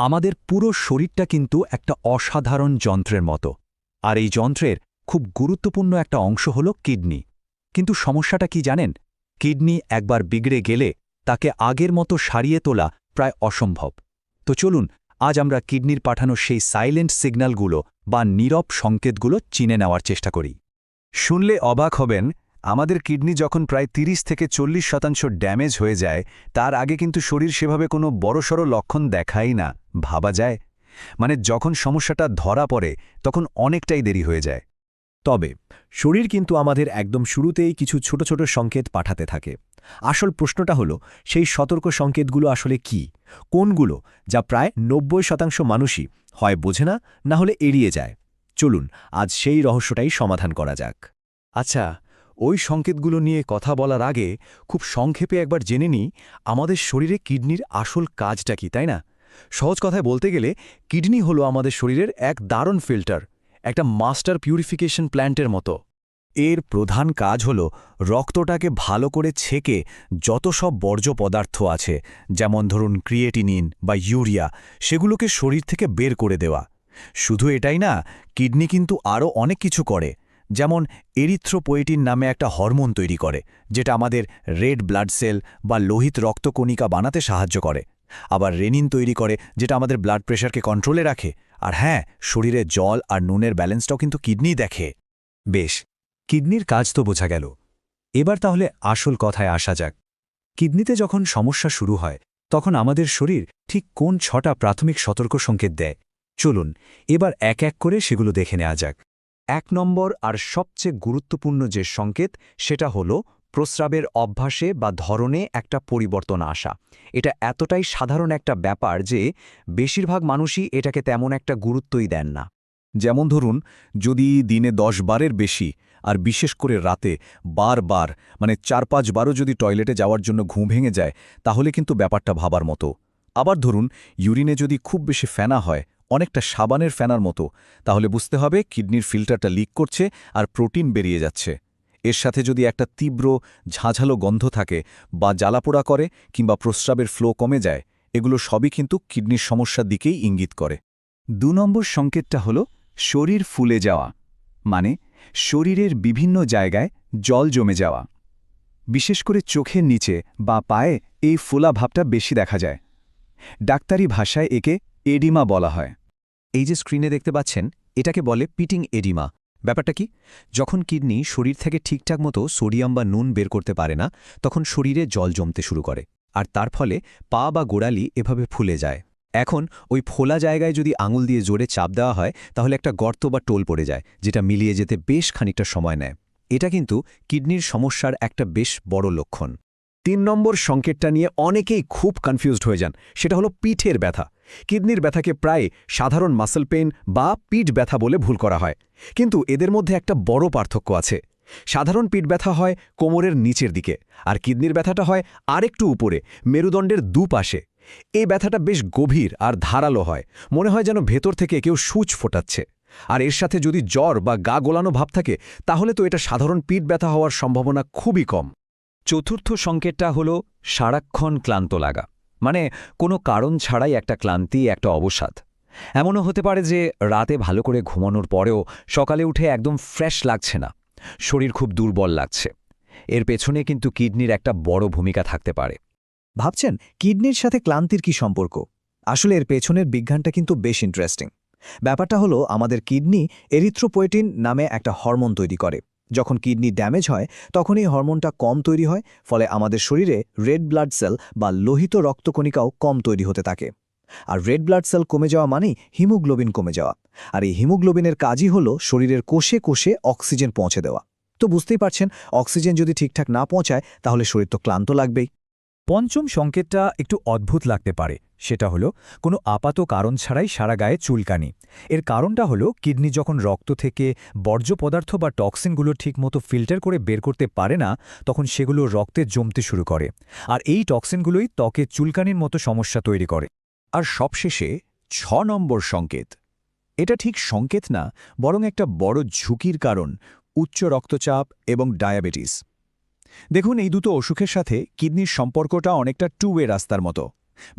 আমাদের পুরো শরীরটা কিন্তু একটা অসাধারণ যন্ত্রের মতো, আর এই যন্ত্রের খুব গুরুত্বপূর্ণ একটা অংশ হল কিডনি। কিন্তু সমস্যাটা কি জানেন? কিডনি একবার বিগড়ে গেলে তাকে আগের মতো সারিয়ে তোলা প্রায় অসম্ভব। তো চলুন আজ আমরা কিডনির পাঠানো সেই সাইলেন্ট সিগন্যালগুলো বা নীরব সংকেতগুলো চিনে নেওয়ার চেষ্টা করি। শুনলে অবাক হবেন, আমাদের কিডনি যখন প্রায় 30 থেকে 40% ড্যামেজ হয়ে যায়, তার আগে কিন্তু শরীর সেভাবে কোনো বড়সড় লক্ষণ দেখাই না, ভাবা যায়। মানে যখন সমস্যাটা ধরা পড়ে তখন অনেকটাই দেরি হয়ে যায়। তবে শরীর কিন্তু আমাদের একদম শুরুতেই কিছু ছোট ছোট সংকেত পাঠাতে থাকে। আসল প্রশ্নটা হলো, সেই সতর্ক সংকেতগুলো আসলে কি? কোনগুলো, যা প্রায় 90% মানুষই হয় বোঝে না, না হলে এড়িয়ে যায়? চলুন আজ সেই রহস্যটাই সমাধান করা যাক। আচ্ছা, ওই সংকেতগুলো নিয়ে কথা বলার আগে খুব সংক্ষেপে একবার জেনে নিই আমাদের শরীরে কিডনির আসল কাজটা কি, তাই না? সহজ কথায় বলতে গেলে কিডনি হলো আমাদের শরীরের এক দারুণ ফিল্টার, একটা মাস্টার পিউরিফিকেশন প্ল্যান্টের মতো। এর প্রধান কাজ হল রক্তটাকে ভালো করে ছেঁকে যত সব বর্জ্য পদার্থ আছে, যেমন ধরুন ক্রিয়েটিনিন বা ইউরিয়া, সেগুলোকে শরীর থেকে বের করে দেওয়া। শুধু এটাই না, কিডনি কিন্তু আরও অনেক কিছু করে। যেমন এরিথ্রোপোয়েটিন নামে একটা হরমোন তৈরি করে, যেটা আমাদের রেড ব্লাড সেল বা লোহিত রক্তকণিকা বানাতে সাহায্য করে। আবার রেনিন তৈরি করে, যেটা আমাদের ব্লাড প্রেশারকে কন্ট্রোলে রাখে। আর হ্যাঁ, শরীরে জল আর নুনের ব্যালেন্সটাও কিন্তু কিডনি দেখে। বেশ, কিডনির কাজ তো বোঝা গেল। এবার তাহলে আসল কথায় আসা যাক। কিডনিতে যখন সমস্যা শুরু হয়, তখন আমাদের শরীর ঠিক কোন 6টা প্রাথমিক সতর্ক সংকেত দেয়? চলুন এবার এক এক করে সেগুলো দেখে নেওয়া যাক। 1 নম্বর আর সবচেয়ে গুরুত্বপূর্ণ যে সংকেত, সেটা হলো প্রস্রাবের অভ্যাসে বা ধরনে একটা পরিবর্তন আসা। এটা এতটাই সাধারণ একটা ব্যাপার যে বেশিরভাগ মানুষই এটাকে তেমন একটা গুরুত্বই দেন না। যেমন ধরুন, যদি দিনে 10 বারের বেশি, আর বিশেষ করে রাতে বারবার, মানে 4-5 বারও যদি টয়লেটে যাওয়ার জন্য ঘুম ভেঙে যায়, তাহলে কিন্তু ব্যাপারটা ভাবার মতো। আবার ধরুন, ইউরিনে যদি খুব বেশি ফেনা হয়, অনেকটা সাবানের ফেনার মতো, তাহলে বুঝতে হবে কিডনির ফিল্টারটা লিক করছে আর প্রোটিন বেরিয়ে যাচ্ছে। এর সাথে যদি একটা তীব্র ঝাঁঝালো গন্ধ থাকে, বা জ্বালাপোড়া করে, কিংবা প্রস্রাবের ফ্লো কমে যায়, এগুলো সবই কিন্তু কিডনির সমস্যার দিকেই ইঙ্গিত করে। 2 নম্বর সংকেতটা হলো শরীর ফুলে যাওয়া, মানে শরীরের বিভিন্ন জায়গায় জল জমে যাওয়া। বিশেষ করে চোখের নিচে বা পায়ে এই ফোলা ভাবটা বেশি দেখা যায়। ডাক্তারি ভাষায় একে এডিমা বলা হয়। এই যে স্ক্রিনে দেখতে পাচ্ছেন, এটাকে বলে পিটিং এডিমা। ব্যাপারটা কি? যখন কিডনি শরীর থেকে ঠিকঠাক মতো সোডিয়াম বা নুন বের করতে পারে না, তখন শরীরে জল জমতে শুরু করে, আর তার ফলে পা বা গোড়ালি এভাবে ফুলে যায়। এখন ওই ফোলা জায়গায় যদি আঙুল দিয়ে জোরে চাপ দেওয়া হয়, তাহলে একটা গর্ত বা টোল পড়ে যায়, যেটা মিলিয়ে যেতে বেশ খানিকটা সময় নেয়। এটা কিন্তু কিডনির সমস্যার একটা বেশ বড় লক্ষণ। 3 নম্বর সংকেতটা নিয়ে অনেকেই খুব কনফিউজড হয়ে যান, সেটা হলো পিঠের ব্যথা। কিডনির ব্যথাকে প্রায় সাধারণ মাসল পেইন বা পিঠ ব্যথা বলে ভুল করা হয়, কিন্তু এদের মধ্যে একটা বড় পার্থক্য আছে। সাধারণ পিঠ ব্যথা হয় কোমরের নিচের দিকে, আর কিডনির ব্যথাটা হয় আরেকটু উপরে, মেরুদণ্ডের দুপাশে। এই ব্যথাটা বেশ গভীর আর ধারালো হয়, মনে হয় যেন ভেতর থেকে কেউ সূচ ফোটাচ্ছে। আর এর সাথে যদি জ্বর বা গা গোলানো ভাব থাকে, তাহলে তো এটা সাধারণ পিঠ ব্যথা হওয়ার সম্ভাবনা খুবই কম। চতুর্থ সংকেতটা হলো সারাক্ষণ ক্লান্ত লাগা, মানে কোনো কারণ ছাড়াই একটা ক্লান্তি, একটা অবসাদ। এমনও হতে পারে যে রাতে ভালো করে ঘুমানোর পরেও সকালে উঠে একদম ফ্রেশ লাগছে না, শরীর খুব দুর্বল লাগছে। এর পেছনে কিন্তু কিডনির একটা বড় ভূমিকা থাকতে পারে। ভাবছেন কিডনির সাথে ক্লান্তির কি সম্পর্ক? আসলে এর পেছনের বিজ্ঞানটা কিন্তু বেশ ইন্টারেস্টিং। ব্যাপারটা হলো, আমাদের কিডনি এরিথ্রোপোয়েটিন নামে একটা হরমোন তৈরি করে। যখন কিডনি ড্যামেজ হয়, তখন এই হরমোনটা কম তৈরি হয়, ফলে আমাদের শরীরে রেড ব্লাড সেল বা লোহিত রক্তকণিকাও কম তৈরি হতে থাকে। আর রেড ব্লাড সেল কমে যাওয়া মানেই হিমোগ্লোবিন কমে যাওয়া। আর এই হিমোগ্লোবিনের কাজই হলো শরীরের কোষে কোষে অক্সিজেন পৌঁছে দেওয়া। তো বুঝতেই পারছেন, অক্সিজেন যদি ঠিকঠাক না পৌঁছায়, তাহলে শরীর তো ক্লান্ত লাগবেই। পঞ্চম সংকেতটা একটু অদ্ভুত লাগতে পারে, সেটা হলো কোনো আপাত কারণ ছাড়াই সারা গায়ে চুলকানি। এর কারণটা হলো কিডনি যখন রক্ত থেকে বর্জ্য পদার্থ বা টক্সিনগুলো ঠিকমতো ফিল্টার করে বের করতে পারে না, তখন সেগুলো রক্তে জমতে শুরু করে, আর এই টক্সিনগুলোই ত্বকে চুলকানির মতো সমস্যা তৈরি করে। আর সবশেষে 6 নম্বর সংকেত। এটা ঠিক সংকেত না, বরং একটা বড় ঝুঁকির কারণ: উচ্চ রক্তচাপ এবং ডায়াবেটিস। দেখুন, এই দুটো অসুখের সাথে কিডনির সম্পর্কটা অনেকটা টু ওয়ে রাস্তার মতো।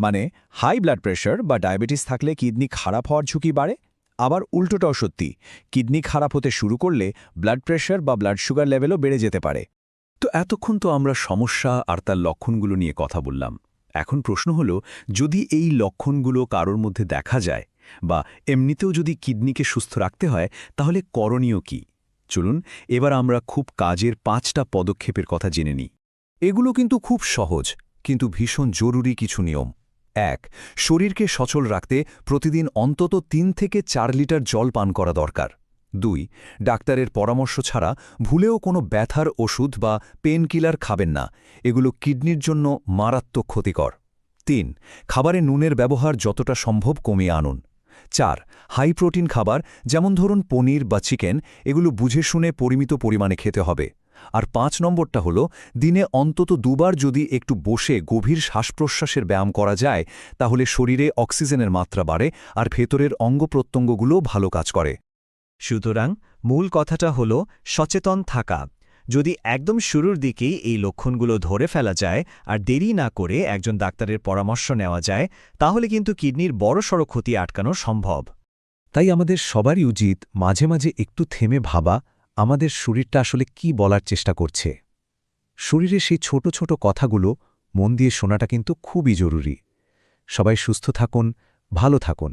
মানে হাই ব্লাড প্রেশার বা ডায়াবেটিস থাকলে কিডনি খারাপ হওয়ার ঝুঁকি বাড়ে। আবার উল্টোটাও সত্যি, কিডনি খারাপ হতে শুরু করলে ব্লাড প্রেশার বা ব্লাড সুগার লেভেলও বেড়ে যেতে পারে। তো এতক্ষণ তো আমরা সমস্যা আর তার লক্ষণগুলো নিয়ে কথা বললাম। এখন প্রশ্ন হলো, যদি এই লক্ষণগুলো কারোর মধ্যে দেখা যায় বা এমনিতেও যদি কিডনিকে সুস্থ রাখতে হয়, তাহলে করণীয় কি? চলুন এবার আমরা খুব কাজের 5টা পদক্ষেপের কথা জেনে নিই। এগুলো কিন্তু খুব সহজ, কিন্তু ভীষণ জরুরি কিছু নিয়ম। 1. শরীরকে সচল রাখতে প্রতিদিন অন্তত 3 থেকে 4 লিটার জল পান করা দরকার। 2. ডাক্তারের পরামর্শ ছাড়া ভুলেও কোনো ব্যথার ওষুধ বা পেন কিলার খাবেন না, এগুলো কিডনির জন্য মারাত্মক ক্ষতিকর। 3. খাবারে নুনের ব্যবহার যতটা সম্ভব কমিয়ে আনুন। 4. হাই প্রোটিন খাবার যেমন ধরুন পনির বা চিকেন, এগুলো বুঝে শুনে পরিমিত পরিমাণে খেতে হবে। আর 5 নম্বরটা হলো, দিনে অন্তত 2 বার যদি একটু বসে গভীর শ্বাসপ্রশ্বাসের ব্যায়াম করা যায়, তাহলে শরীরে অক্সিজেনের মাত্রা বাড়ে আর ভেতরের অঙ্গপ্রত্যঙ্গগুলো ভালো কাজ করে। সুতরাং মূল কথাটা হলো সচেতন থাকা। যদি একদম শুরুর দিকেই এই লক্ষণগুলো ধরে ফেলা যায় আর দেরি না করে একজন ডাক্তারের পরামর্শ নেওয়া যায়, তাহলে কিন্তু কিডনির বড়সড় ক্ষতি আটকানো সম্ভব। তাই আমাদের সবারই উচিত মাঝে মাঝে একটু থেমে ভাবা, আমাদের শরীরটা আসলে কি বলার চেষ্টা করছে। শরীরের সেই ছোট ছোট কথাগুলো মন দিয়ে শোনাটা কিন্তু খুবই জরুরি। সবাই সুস্থ থাকুন, ভালো থাকুন।